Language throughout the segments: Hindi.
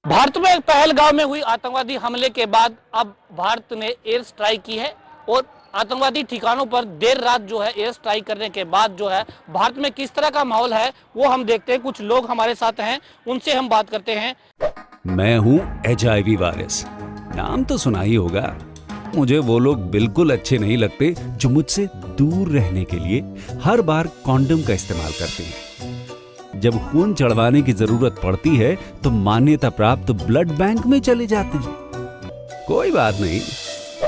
भारत में पहलगाम में हुई आतंकवादी हमले के बाद अब भारत ने एयर स्ट्राइक की है और आतंकवादी ठिकानों पर देर रात जो है एयर स्ट्राइक करने के बाद जो है भारत में किस तरह का माहौल है वो हम देखते हैं। कुछ लोग हमारे साथ हैं, उनसे हम बात करते हैं। मैं हूं HIV वायरस। नाम तो सुना ही होगा। मुझे वो लोग बिल्कुल अच्छे नहीं लगते जो मुझसे दूर रहने के लिए हर बार कॉन्डम का इस्तेमाल करते हैं। जब खून चढ़वाने की जरूरत पड़ती है तो मान्यता प्राप्त ब्लड बैंक में चले जाते हैं। कोई बात नहीं,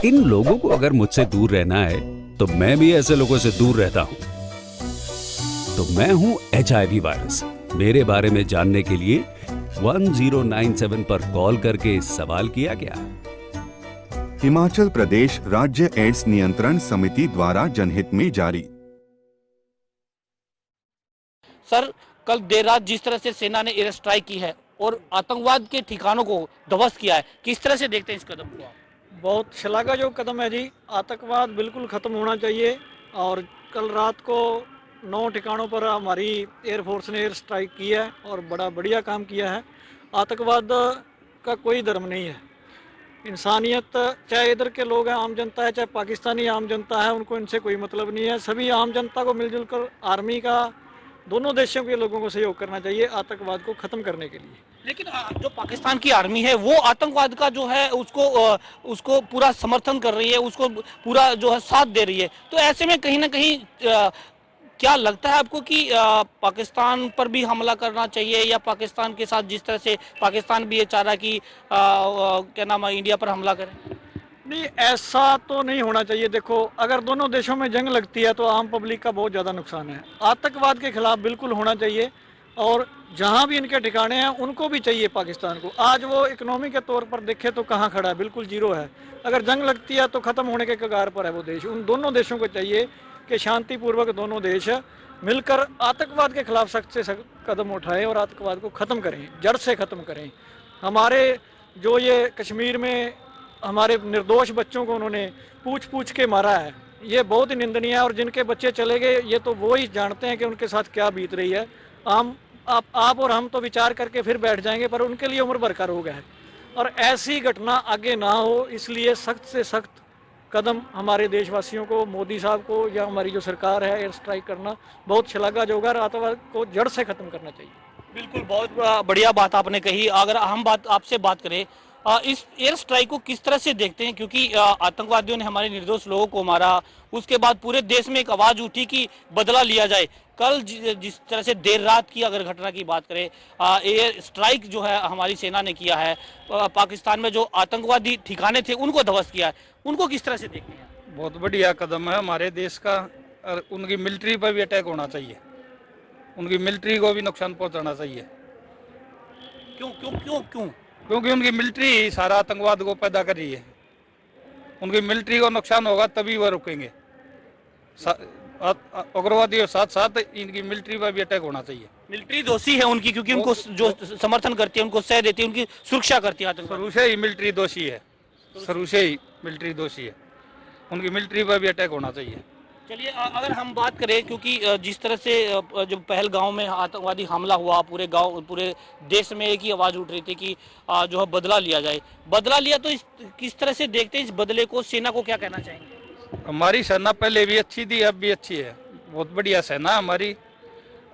इन लोगों को अगर मुझसे दूर रहना है तो मैं भी ऐसे लोगों से दूर रहता हूं। तो मैं हूं HIV वायरस। मेरे बारे में जानने के लिए 1097 पर कॉल करके सवाल किया गया। हिमाचल प्रदेश राज्य एड्स नियंत्रण समिति द्वारा जनहित में जारी। सर, कल देर रात जिस तरह से सेना ने एयर स्ट्राइक की है और आतंकवाद के ठिकानों को ध्वस्त किया है, किस तरह से देखते हैं इस कदम को आप? बहुत श्लाघाजोग कदम है जी। आतंकवाद बिल्कुल ख़त्म होना चाहिए। और कल रात को 9 ठिकानों पर हमारी एयरफोर्स ने एयर स्ट्राइक की है और बड़ा बढ़िया काम किया है। आतंकवाद का कोई धर्म नहीं है। इंसानियत, चाहे इधर के लोग हैं, आम जनता है, चाहे पाकिस्तानी आम जनता है, उनको इनसे कोई मतलब नहीं है। सभी आम जनता को मिलजुल कर आर्मी का, दोनों देशों के लोगों को सहयोग करना चाहिए आतंकवाद को ख़त्म करने के लिए। लेकिन जो पाकिस्तान की आर्मी है वो आतंकवाद का जो है उसको पूरा समर्थन कर रही है, उसको पूरा जो है साथ दे रही है। तो ऐसे में कहीं ना कहीं क्या लगता है आपको कि पाकिस्तान पर भी हमला करना चाहिए, या पाकिस्तान के साथ जिस तरह से पाकिस्तान भी ये चाह रहा है कि क्या नाम है, इंडिया पर हमला करें? नहीं, ऐसा तो नहीं होना चाहिए। देखो, अगर दोनों देशों में जंग लगती है तो आम पब्लिक का बहुत ज़्यादा नुकसान है। आतंकवाद के खिलाफ बिल्कुल होना चाहिए। और जहाँ भी इनके ठिकाने हैं उनको भी चाहिए पाकिस्तान को। आज वो इकोनॉमी के तौर पर देखे तो कहाँ खड़ा है, बिल्कुल जीरो है। अगर जंग लगती है तो ख़त्म होने के कगार पर है वो देश। उन दोनों देशों को चाहिए कि शांतिपूर्वक दोनों देश मिलकर आतंकवाद के खिलाफ सख्त से सख्त कदम उठाएं और आतंकवाद को ख़त्म करें, जड़ से ख़त्म करें। हमारे जो ये कश्मीर में हमारे निर्दोष बच्चों को उन्होंने पूछ पूछ के मारा है, ये बहुत ही निंदनीय है। और जिनके बच्चे चले गए, ये तो वो ही जानते हैं कि उनके साथ क्या बीत रही है। आप और हम तो विचार करके फिर बैठ जाएंगे, पर उनके लिए उम्र भर का रोग है। और ऐसी घटना आगे ना हो, इसलिए सख्त से सख्त कदम हमारे देशवासियों को, मोदी साहब को, या हमारी जो सरकार है, एयर स्ट्राइक करना बहुत श्लाघाजोग है। आतंकवाद को जड़ से खत्म करना चाहिए। बिल्कुल, बहुत बढ़िया बात आपने कही। अगर हम आपसे बात करें, इस एयर स्ट्राइक को किस तरह से देखते हैं? क्योंकि आतंकवादियों ने हमारे निर्दोष लोगों को मारा, उसके बाद पूरे देश में एक आवाज उठी कि बदला लिया जाए। कल जिस तरह से देर रात की अगर घटना की बात करें, एयर स्ट्राइक जो है हमारी सेना ने किया है, पाकिस्तान में जो आतंकवादी ठिकाने थे उनको ध्वस्त किया है, उनको किस तरह से देखते हैं? बहुत बढ़िया कदम है हमारे देश का। और उनकी मिलिट्री पर भी अटैक होना चाहिए, उनकी मिलिट्री को भी नुकसान पहुंचाना चाहिए। क्यों क्यों क्यों क्यों? क्योंकि उनकी मिलिट्री ही सारा आतंकवाद को पैदा कर रही है। उनकी मिलिट्री को नुकसान होगा तभी वह रुकेंगे। उग्रवादियों साथ साथ इनकी मिलिट्री पर भी अटैक होना चाहिए। मिलिट्री दोषी है उनकी, क्योंकि उनको जो समर्थन करती है, उनको सह देती है, उनकी सुरक्षा करती है आतंकवाद। शुरू से ही मिलिट्री दोषी है, शुरू से ही मिलिट्री दोषी है। उनकी मिलिट्री पर भी अटैक होना चाहिए। चलिए, अगर हम बात करें, क्योंकि जिस तरह से जो पहलगाम में आतंकवादी हमला हुआ, पूरे गांव, पूरे देश में एक ही आवाज़ उठ रही थी कि जो है बदला लिया जाए। बदला लिया तो किस तरह से देखते हैं इस बदले को? सेना को क्या कहना चाहेंगे? हमारी सेना पहले भी अच्छी थी, अब भी अच्छी है। बहुत बढ़िया सेना हमारी,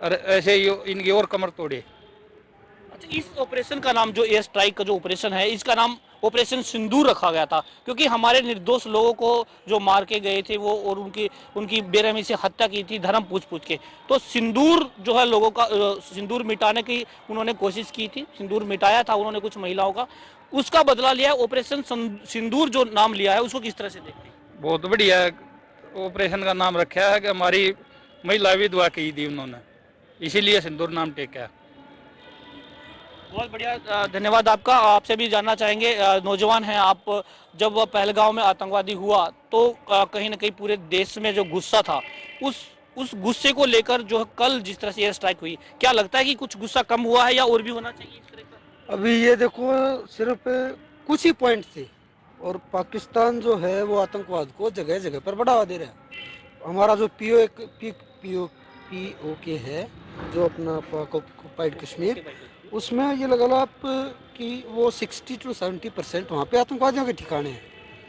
और ऐसे ही इनकी और कमर तोड़े। अच्छा, इस ऑपरेशन का नाम, जो एयर स्ट्राइक का जो ऑपरेशन है, इसका नाम ऑपरेशन सिंदूर रखा गया था, क्योंकि हमारे निर्दोष लोगों को जो मार के गए थे वो, और उनकी बेरहमी से हत्या की थी धर्म पूछ पूछ के। तो सिंदूर जो है, लोगों का सिंदूर मिटाने की उन्होंने कोशिश की थी, सिंदूर मिटाया था उन्होंने कुछ महिलाओं का, उसका बदला लिया। ऑपरेशन सिंदूर जो नाम लिया है, उसको किस तरह से देखते हैं? बहुत बढ़िया ऑपरेशन का नाम रखा है कि हमारी महिला विधवा की थी उन्होंने, इसीलिए सिंदूर नाम टेका। बहुत बढ़िया, धन्यवाद आपका। आपसे भी जानना चाहेंगे, नौजवान हैं आप, जब पहलगाम में आतंकवादी हुआ तो कहीं ना कहीं पूरे देश में जो गुस्सा था, उस गुस्से को लेकर जो है कल जिस तरह से एयर स्ट्राइक हुई, क्या लगता है कि कुछ गुस्सा कम हुआ है या और भी होना चाहिए इस तरह का? अभी ये देखो, सिर्फ कुछ ही पॉइंट थे और पाकिस्तान जो है वो आतंकवाद को जगह जगह पर बढ़ावा दे रहा है। हमारा जो POK है, जो अपना ऑक्युपाइड कश्मीर, उसमें ये लगा लो आप कि वो 60 to 70% वहाँ पे आतंकवादियों के ठिकाने हैं।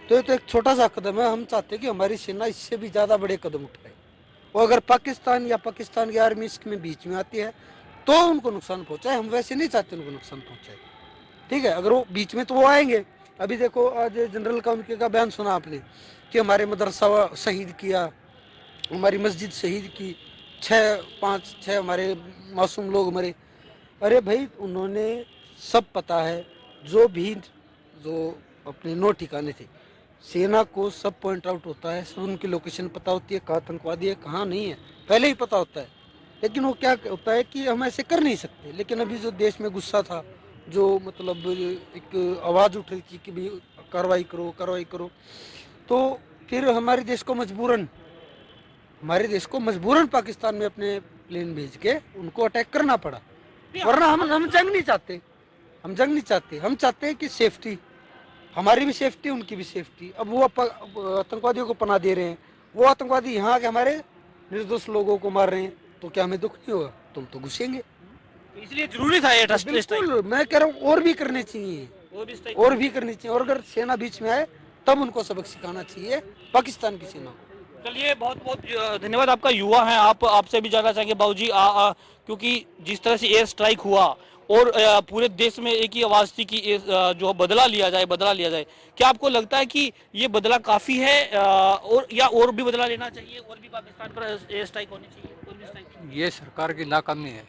तो ये तो एक छोटा सा कदम है। हम चाहते हैं कि हमारी सेना इससे भी ज़्यादा बड़े कदम उठाए। और अगर पाकिस्तान या पाकिस्तान की आर्मी इसमें बीच में आती है तो उनको नुकसान पहुंचाए। हम वैसे नहीं चाहते उनको नुकसान पहुंचाए, ठीक है। अगर वो बीच में तो वो आएंगे। अभी देखो आज जनरल काउंसिल का बयान सुना आपने कि हमारे मदरसा शहीद किया, हमारी मस्जिद शहीद की, 6 हमारे मासूम लोग मरे। अरे भाई उन्होंने सब पता है, जो अपने 9 ठिकाने थे, सेना को सब पॉइंट आउट होता है, सब उनकी लोकेशन पता होती है, कहाँ आतंकवादी है कहाँ नहीं है, पहले ही पता होता है। लेकिन वो क्या होता है कि हम ऐसे कर नहीं सकते। लेकिन अभी जो देश में गुस्सा था, जो मतलब एक आवाज़ उठ रही थी कि भाई कार्रवाई करो, तो फिर हमारे देश को मजबूरन पाकिस्तान में अपने प्लेन भेज के उनको अटैक करना पड़ा। वरना हम जंग नहीं चाहते। हम चाहते हैं कि सेफ्टी, हमारी भी सेफ्टी, उनकी भी सेफ्टी। अब वो आतंकवादियों को पनाह दे रहे हैं, वो आतंकवादी यहाँ आके हमारे निर्दोष लोगों को मार रहे हैं, तो क्या हमें दुख नहीं होगा? तुम तो घुसेंगे। इसलिए जरूरी था ये स्ट्राइक। बिल्कुल, मैं कह रहा हूँ और भी करने चाहिए, और भी करनी चाहिए। और अगर सेना बीच में आए तब उनको सबक सिखाना चाहिए पाकिस्तान की सेना को। चलिए, बहुत बहुत धन्यवाद। आपका युवा है, आपसे भी जानना चाहेंगे बाबूजी, क्योंकि जिस तरह से एयर स्ट्राइक हुआ और पूरे देश में एक ही आवाज थी कि जो बदला लिया जाए। क्या आपको लगता है कि ये बदला काफी है, और भी बदला लेना चाहिए, और भी पाकिस्तान पर एयर स्ट्राइक होनी चाहिए, और भी स्ट्राइक? ये सरकार की नाकामी है।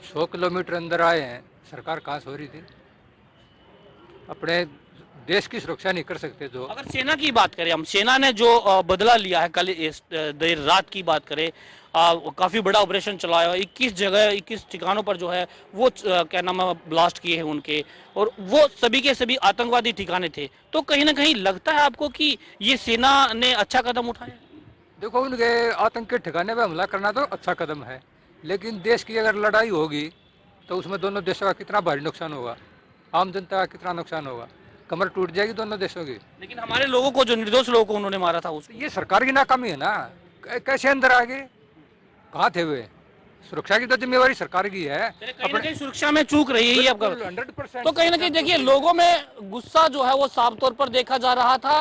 100 किलोमीटर अंदर आए हैं, सरकार कहाँ से हो रही थी? अपने देश की सुरक्षा नहीं कर सकते। जो अगर सेना की बात करें, हम सेना ने जो बदला लिया है, कल देर रात की बात करें, काफी बड़ा ऑपरेशन चलाया है, 21 ठिकानों पर जो है वो क्या नाम है ब्लास्ट किए हैं उनके, और वो सभी के सभी आतंकवादी ठिकाने थे। तो कहीं ना कहीं लगता है आपको कि ये सेना ने अच्छा कदम उठाया? देखो, उनके आतंक के ठिकाने पर हमला करना तो अच्छा कदम है, लेकिन देश की अगर लड़ाई होगी तो उसमें दोनों देशों का कितना भारी नुकसान होगा, आम जनता का कितना नुकसान होगा, कमर टूट जाएगी दोनों देशों की। लेकिन हमारे लोगों को, जो निर्दोष लोगों को उन्होंने मारा था, उसको ये सरकार की नाकामी है ना। कैसे अंदर आ गए? कहाँ थे वे? सुरक्षा की तो जिम्मेवारी सरकार की है। कहीं ना कहीं सुरक्षा में चूक रही है ये आपका। 100%। तो कहीं ना कहीं देखिए, लोगों में गुस्सा जो है वो साफ तौर पर देखा जा रहा था।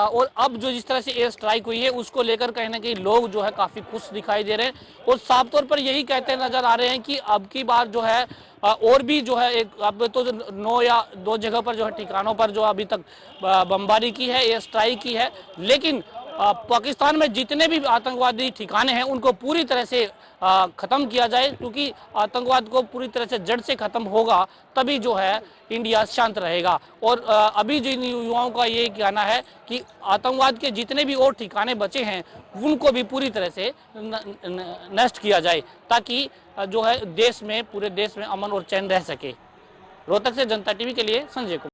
और अब जो जिस तरह से एयर स्ट्राइक हुई है उसको लेकर कहीं ना कहीं लोग जो है काफी खुश दिखाई दे रहे हैं, और साफ तौर पर यही कहते नजर आ रहे हैं कि अब की बार जो है और भी जो है, एक अब तो 9 या 2 जगह पर जो है ठिकानों पर जो अभी तक बमबारी की है, एयर स्ट्राइक की है। लेकिन पाकिस्तान में जितने भी आतंकवादी ठिकाने हैं उनको पूरी तरह से खत्म किया जाए, क्योंकि आतंकवाद को पूरी तरह से जड़ से खत्म होगा तभी जो है इंडिया शांत रहेगा। और अभी जिन युवाओं का ये कहना है कि आतंकवाद के जितने भी और ठिकाने बचे हैं उनको भी पूरी तरह से नष्ट किया जाए, ताकि जो है देश में, पूरे देश में अमन और चैन रह सके। रोहतक से जनता टीवी के लिए संजय कुमार।